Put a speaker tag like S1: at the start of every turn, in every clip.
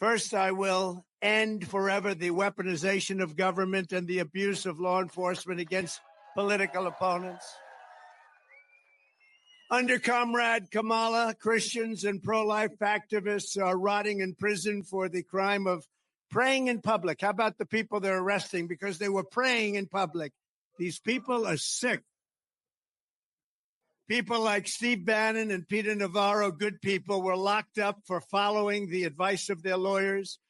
S1: First, I will end forever the weaponization of government and the abuse of law enforcement against political opponents. Under Comrade Kamala, Christians and pro-life activists are rotting in prison for the crime of praying in public. How about the people they're arresting because they were praying in public? These people are sick. People like Steve Bannon and Peter Navarro, good people, were locked up for following the advice of their lawyers.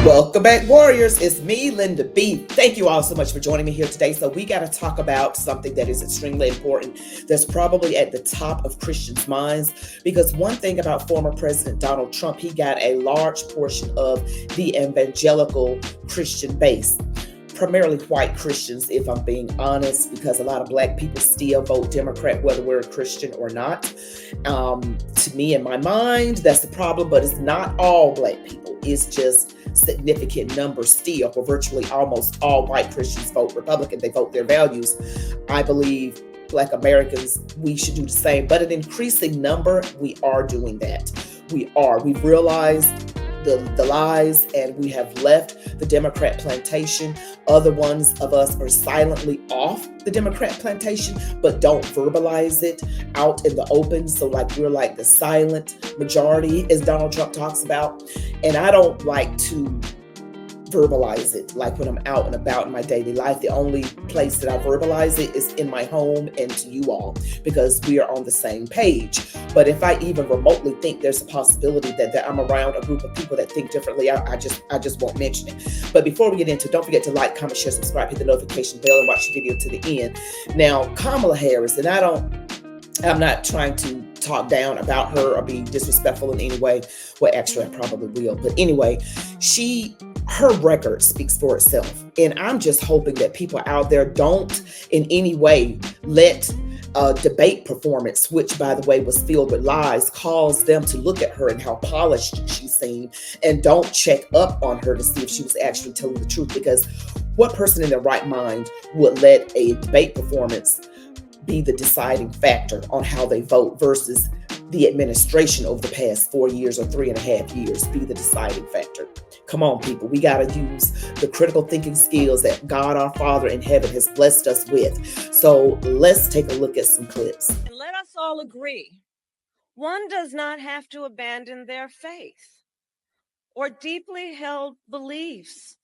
S2: Welcome back, warriors. It's me, Linda B. Thank you all so much for joining me here today. So we got to talk about something that is extremely important that's probably at the top of Christians' minds, because one thing about former President Donald Trump, he got a large portion of the evangelical Christian base. Primarily white Christians, if I'm being honest, because a lot of black people still vote Democrat, whether we're a Christian or not. To me, in my mind, that's the problem, but it's not all black people. It's just significant numbers still, for virtually almost all white Christians vote Republican. They vote their values. I believe Black Americans, we should do the same, but an increasing number, we are doing that. We've realized the lies, and we have left the Democrat plantation. Other ones of us are silently off the Democrat plantation, but don't verbalize it out in the open. So we're like the silent majority, as Donald Trump talks about. And I don't like to verbalize it like when I'm out and about in my daily life. The only place that I verbalize it is in my home and to you all, because we are on the same page. But if I even remotely think there's a possibility that I'm around a group of people that think differently, I just won't mention it. But before we get into it, don't forget to like, comment, share, subscribe, hit the notification bell, and watch the video to the end. Now, Kamala Harris, and I'm not trying to talk down about her or be disrespectful in any way. Well, actually, I probably will. But anyway, her record speaks for itself. And I'm just hoping that people out there don't in any way let a debate performance, which, by the way, was filled with lies, cause them to look at her and how polished she seemed, and don't check up on her to see if she was actually telling the truth. Because what person in their right mind would let a debate performance be the deciding factor on how they vote versus the administration over the past 4 years or 3.5 years be the deciding factor? Come on, people. We got to use the critical thinking skills that God, our Father in heaven, has blessed us with. So let's take a look at some clips.
S3: And let us all agree, one does not have to abandon their faith or deeply held beliefs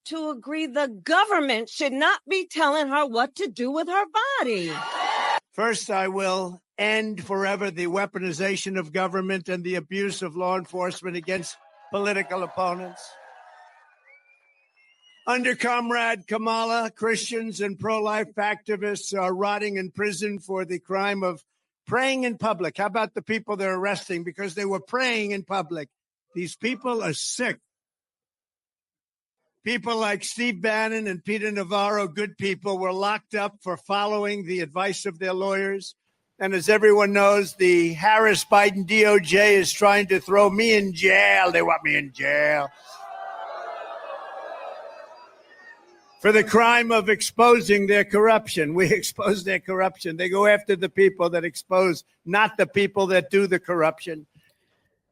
S3: to agree the government should not be telling her what to do with her body.
S1: First, I will end forever the weaponization of government and the abuse of law enforcement against political opponents. Under Comrade Kamala, Christians and pro-life activists are rotting in prison for the crime of praying in public. How about the people they're arresting because they were praying in public? These people are sick. People like Steve Bannon and Peter Navarro, good people, were locked up for following the advice of their lawyers. And as everyone knows, the Harris-Biden DOJ is trying to throw me in jail. They want me in jail for the crime of exposing their corruption. We expose their corruption. They go after the people that expose, not the people that do the corruption.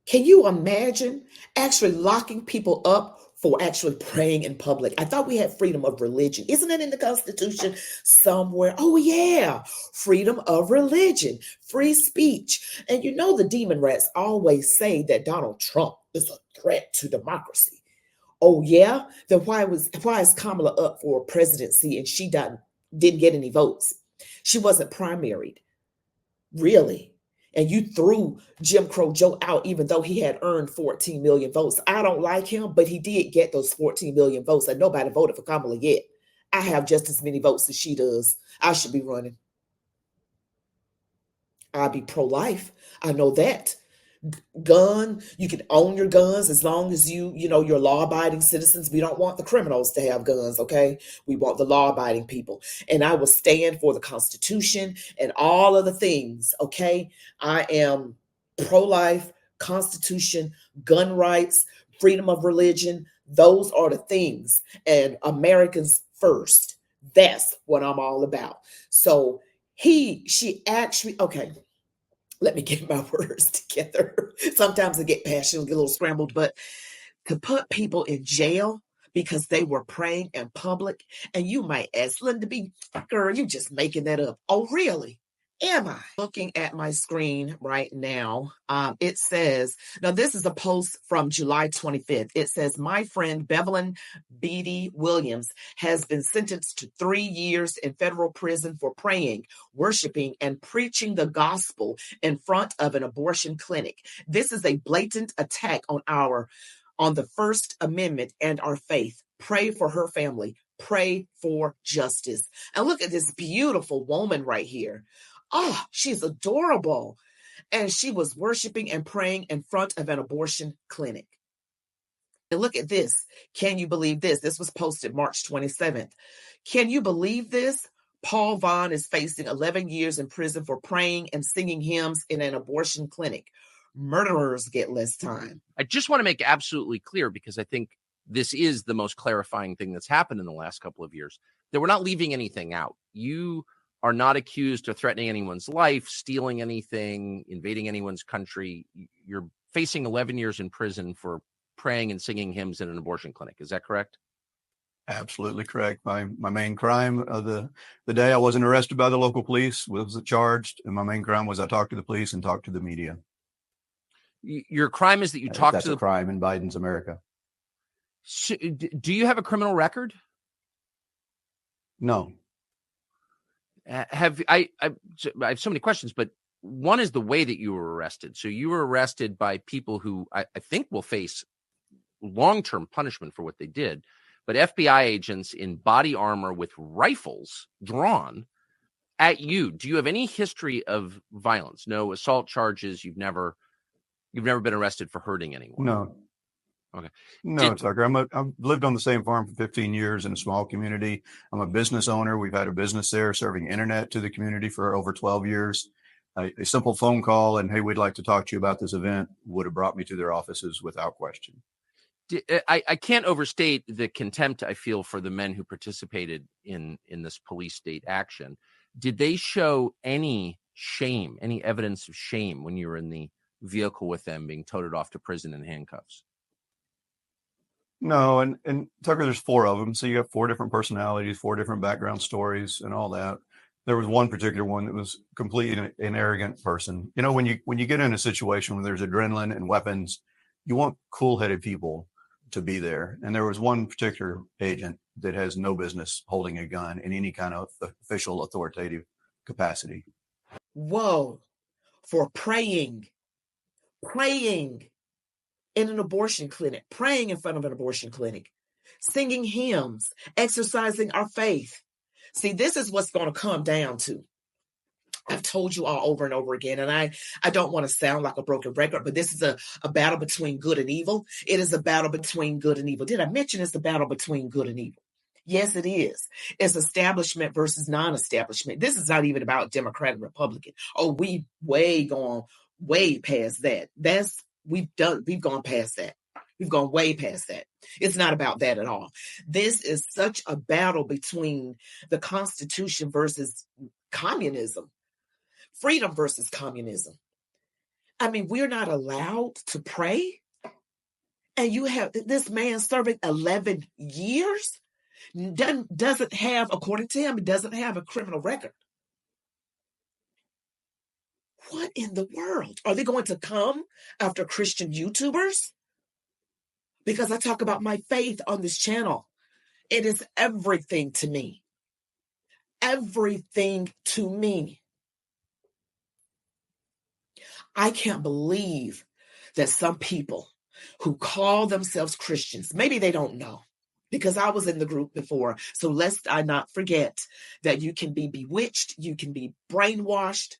S2: Can you imagine actually locking people up for actually praying in public? I thought we had freedom of religion. Isn't it in the Constitution somewhere? Oh, yeah. Freedom of religion, free speech. And you know, the demon rats always say that Donald Trump is a threat to democracy. Oh, yeah? Then why is Kamala up for presidency and she didn't get any votes? She wasn't primaried. Really? And you threw Jim Crow Joe out, even though he had earned 14 million votes. I don't like him, but he did get those 14 million votes, and nobody voted for Kamala yet. I have just as many votes as she does. I should be running. I'll be pro-life. I know that. Gun, you can own your guns as long as you're law-abiding citizens. We don't want the criminals to have guns, okay? We want the law-abiding people. And I will stand for the Constitution and all of the things, okay? I am pro-life, Constitution, gun rights, freedom of religion. Those are the things. And Americans first. That's what I'm all about. So she actually, okay. Let me get my words together. Sometimes I get passionate, get a little scrambled, but to put people in jail because they were praying in public, and you might ask, Linda B, girl, you just making that up. Oh, really? Am I? Looking at my screen right now, it says, now this is a post from July 25th. It says, my friend Bevelyn Beatty Williams has been sentenced to 3 years in federal prison for praying, worshiping, and preaching the gospel in front of an abortion clinic. This is a blatant attack on the First Amendment and our faith. Pray for her family. Pray for justice. And look at this beautiful woman right here. Oh, she's adorable. And she was worshiping and praying in front of an abortion clinic. And look at this. Can you believe this? This was posted March 27th. Can you believe this? Paul Vaughn is facing 11 years in prison for praying and singing hymns in an abortion clinic. Murderers get less time.
S4: I just want to make absolutely clear, because I think this is the most clarifying thing that's happened in the last couple of years, that we're not leaving anything out. You are not accused of threatening anyone's life, stealing anything, invading anyone's country. You're facing 11 years in prison for praying and singing hymns in an abortion clinic. Is that correct?
S5: Absolutely correct. My main crime of the day I wasn't arrested by the local police was charged, and my main crime was I talked to the police and talked to the media.
S4: Your crime is that you talked
S5: That's
S4: to
S5: a crime in Biden's America.
S4: So, do you have a criminal record?
S5: No.
S4: I have so many questions, but one is the way that you were arrested. So you were arrested by people who I think will face long-term punishment for what they did, but FBI agents in body armor with rifles drawn at you. Do you have any history of violence? No assault charges. You've never been arrested for hurting anyone?
S5: No.
S4: Okay.
S5: No, Tucker. I've lived on the same farm for 15 years in a small community. I'm a business owner. We've had a business there serving internet to the community for over 12 years. A simple phone call and, hey, we'd like to talk to you about this event would have brought me to their offices without question.
S4: I can't overstate the contempt I feel for the men who participated in this police state action. Did they show any shame, any evidence of shame when you were in the vehicle with them being toted off to prison in handcuffs?
S5: No, and Tucker, there's 4 of them. So you have 4 different personalities, 4 different background stories and all that. There was one particular one that was completely an arrogant person. You know, when you get in a situation where there's adrenaline and weapons, you want cool-headed people to be there. And there was one particular agent that has no business holding a gun in any kind of official authoritative capacity.
S2: Whoa, for praying in an abortion clinic, praying in front of an abortion clinic, singing hymns, exercising our faith. See, this is what's going to come down to. I've told you all over and over again, and I don't want to sound like a broken record, but this is a battle between good and evil. It is a battle between good and evil. Did I mention it's a battle between good and evil? Yes, it is. It's establishment versus non-establishment. This is not even about Democrat and Republican. Oh, we've gone way past that. We've gone past that. We've gone way past that. It's not about that at all. This is such a battle between the Constitution versus communism, freedom versus communism. I mean, we're not allowed to pray. And you have this man serving 11 years, doesn't have, according to him, doesn't have a criminal record. What in the world? Are they going to come after Christian YouTubers? Because I talk about my faith on this channel. It is everything to me. Everything to me. I can't believe that some people who call themselves Christians, maybe they don't know, because I was in the group before. So lest I not forget that you can be bewitched, you can be brainwashed.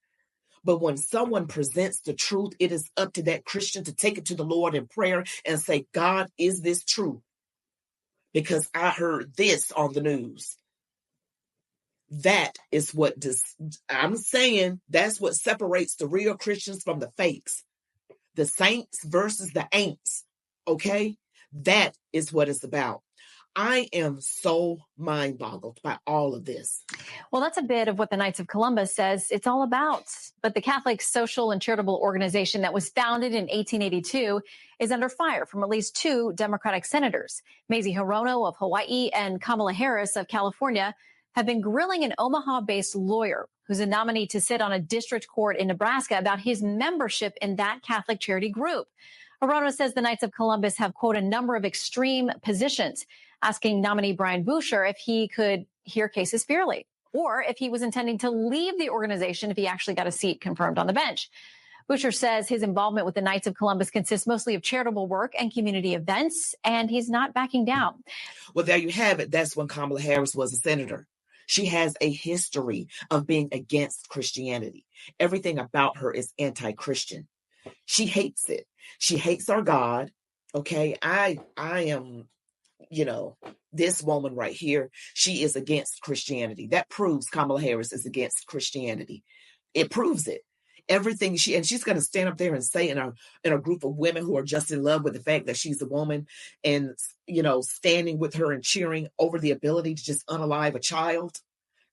S2: But when someone presents the truth, it is up to that Christian to take it to the Lord in prayer and say, God, is this true? Because I heard this on the news. That is what I'm saying. That's what separates the real Christians from the fakes. The saints versus the ain'ts. Okay? That is what it's about. I am so mind boggled by all of this.
S6: Well, that's a bit of what the Knights of Columbus says it's all about. But the Catholic social and charitable organization that was founded in 1882 is under fire from at least 2 Democratic senators. Mazie Hirono of Hawaii and Kamala Harris of California have been grilling an Omaha-based lawyer who's a nominee to sit on a district court in Nebraska about his membership in that Catholic charity group. Hirono says the Knights of Columbus have, quote, a number of extreme positions, asking nominee Brian Boucher if he could hear cases fairly or if he was intending to leave the organization if he actually got a seat confirmed on the bench. Boucher says his involvement with the Knights of Columbus consists mostly of charitable work and community events, and he's not backing down.
S2: Well, there you have it. That's when Kamala Harris was a senator. She has a history of being against Christianity. Everything about her is anti-Christian. She hates it. She hates our God. Okay, I am, this woman right here, she is against Christianity. That proves Kamala Harris is against Christianity. It proves it. Everything she's going to stand up there and say in a group of women who are just in love with the fact that she's a woman and, standing with her and cheering over the ability to just unalive a child.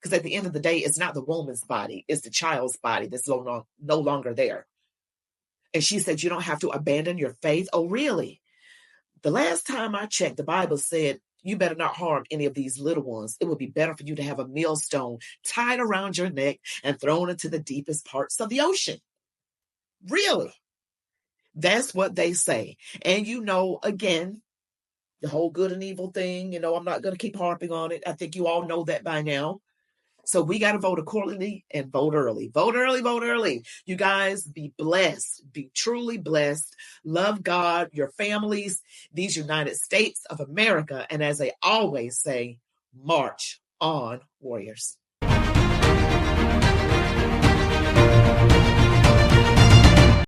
S2: Because at the end of the day, it's not the woman's body, it's the child's body that's no longer there. And she said, you don't have to abandon your faith. Oh, really? The last time I checked, the Bible said, you better not harm any of these little ones. It would be better for you to have a millstone tied around your neck and thrown into the deepest parts of the ocean. Really? That's what they say. And again, the whole good and evil thing, I'm not going to keep harping on it. I think you all know that by now. So we got to vote accordingly and vote early. Vote early, vote early. You guys be blessed, be truly blessed. Love God, your families, these United States of America. And as I always say, march on, warriors.